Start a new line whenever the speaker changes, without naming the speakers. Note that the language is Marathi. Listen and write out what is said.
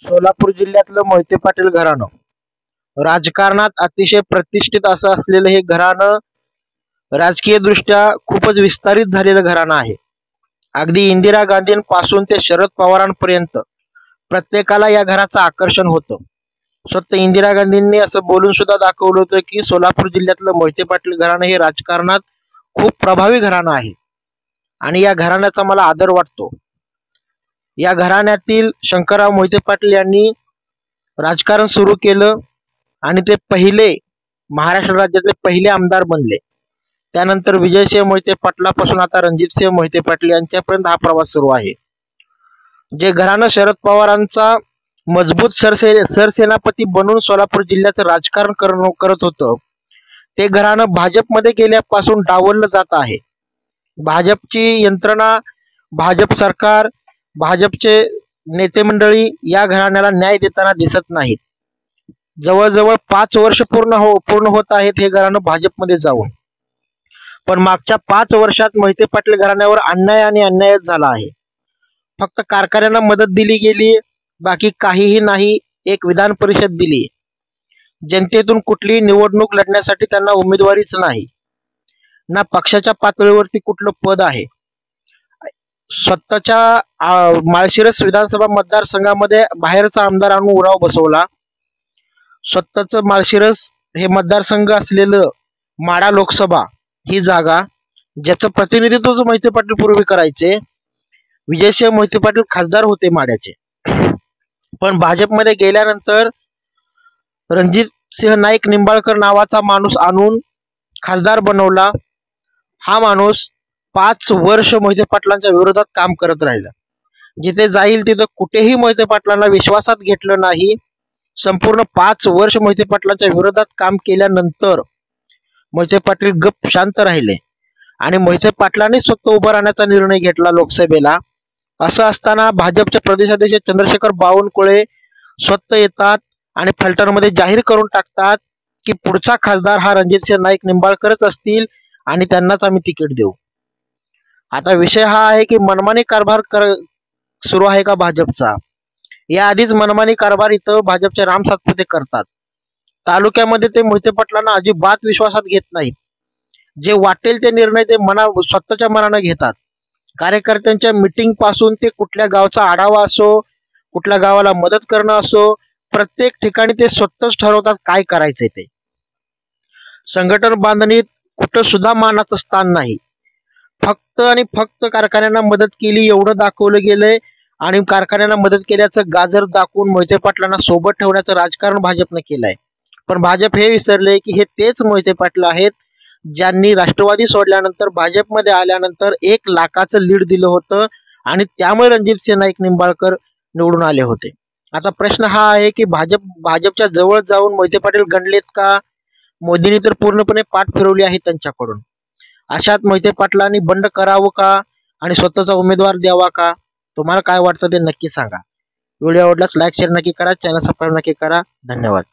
सोलापूर जिल्ह्यातलं मोहिते पाटील घराणं राजकारणात अतिशय प्रतिष्ठित असं असलेलं हे घराणं राजकीय दृष्ट्या खूपच विस्तारित झालेलं घराणं आहे. अगदी इंदिरा गांधींपासून ते शरद पवारांपर्यंत प्रत्येकाला या घराचं आकर्षण होतं. स्वतः इंदिरा गांधींनी असं बोलून सुद्धा दाखवलं होतं की सोलापूर जिल्ह्यातलं मोहिते पाटील घराणं हे राजकारणात खूप प्रभावी घराणं आहे आणि या घराण्याचा मला आदर वाटतो. या घराण्यातील शंकरराव मोहिते पाटील यांनी राजकारण सुरू केलं आणि ते पहिले महाराष्ट्र राज्यातले पहिले आमदार बनले. त्यानंतर विजयसिंह मोहिते पाटलापासून आता रणजितसिंह मोहिते पाटील यांच्यापर्यंत हा प्रवास सुरू आहे. जे घराणं शरद पवारांचा मजबूत सरसेनापती बनून सोलापूर जिल्ह्याचं राजकारण करत होतं, ते घराणं भाजपमध्ये गेल्यापासून डावललं जात आहे. भाजपची यंत्रणा, भाजप सरकार, भाजपचे नेते मंडळी या घराण्याला न्याय देताना दिसत नाहीत. जवळजवळ 5 वर्ष पूर्ण होत आहेत हे घराणं भाजपमध्ये जाऊन, पण मागच्या 5 वर्षात मोहिते पाटील घराण्यावर अन्याय आणि अन्यायच झाला आहे. फक्त कारखान्यांना मदत दिली गेली, बाकी काहीही नाही. एक विधान परिषद दिली, जनतेतून कुठलीही निवडणूक लढण्यासाठी त्यांना उमेदवारीच नाही, ना पक्षाच्या पातळीवरती कुठलं पद आहे. स्वतःच्या माळशिरस विधानसभा मतदारसंघामध्ये बाहेरचा आमदार आणून उराव बसवला. स्वतःचं माळशिरस हे मतदारसंघ असलेलं माढा लोकसभा ही जागा, ज्याचं प्रतिनिधित्व मोहिते पाटील पूर्वी करायचे. विजयसिंह मोहिते पाटील खासदार होते माढ्याचे, पण भाजपमध्ये गेल्यानंतर रणजितसिंह नाईक निंबाळकर नावाचा माणूस आणून खासदार बनवला. हा माणूस 5 वर्ष मोहिते पाटलांच्या विरोधात काम करत राहिला. जिथे जाईल तिथं कुठेही मोहिते पाटलांना विश्वासात घेतलं नाही. संपूर्ण 5 वर्ष मोहिते पाटलांच्या विरोधात काम केल्यानंतर मोहिते पाटील गप्प शांत राहिले आणि मोहिते पाटलांनी स्वतः उभं राहण्याचा निर्णय घेतला लोकसभेला. असं असताना भाजपचे प्रदेशाध्यक्ष चंद्रशेखर बावनकुळे स्वतः येतात आणि फलटणमध्ये जाहीर करून टाकतात की पुढचा खासदार हा रणजितसिंह नाईक निंबाळकरच असतील आणि त्यांनाच आम्ही तिकीट देऊ. आता विषय हा आहे की मनमानी कारभार सुरू आहे का भाजपचा? याआधीच मनमानी कारभार इथं भाजपचे राम सातपुते करतात. तालुक्यामध्ये ते मोहिते पाटलांना अजिबात विश्वासात घेत नाहीत. जे वाटेल ते निर्णय ते स्वतःच्या मनानं घेतात. कार्यकर्त्यांच्या मीटिंग पासून ते कुठल्या गावचा आढावा असो, कुठल्या गावाला मदत करणं असो, प्रत्येक ठिकाणी ते स्वतःच ठरवतात काय करायचंय ते. संघटन बांधणीत कुठं सुद्धा मानाचं स्थान नाही. फक्त आणि फक्त कारखान्यांना मदत केली एवढं दाखवलं गेलंय आणि कारखान्यांना मदत केल्याचं गाजर दाखवून मोहिते पाटलांना सोबत ठेवण्याचं राजकारण भाजपने केलंय. पण भाजप हे विसरले की हे तेच मोहिते पाटील आहेत ज्यांनी राष्ट्रवादी सोडल्यानंतर भाजपमध्ये आल्यानंतर 1 लाखाचं लीड दिलं होतं आणि त्यामुळे रणजितसिंह नाईक निंबाळकर निवडून आले होते. आता प्रश्न हा आहे की भाजपच्या जवळ जाऊन मोहिते पाटील गणलेत का? मोदींनी तर पूर्णपणे पाठ फिरवली आहे त्यांच्याकडून. अशात मोहिते पाटलांनी बंड करावं का आणि स्वतःचा उमेदवार द्यावा का? तुम्हाला काय वाटतं ते नक्की सांगा. व्हिडिओ आवडल्यास लाईक शेअर नक्की करा, चॅनल सबस्क्राईब नक्की करा. धन्यवाद.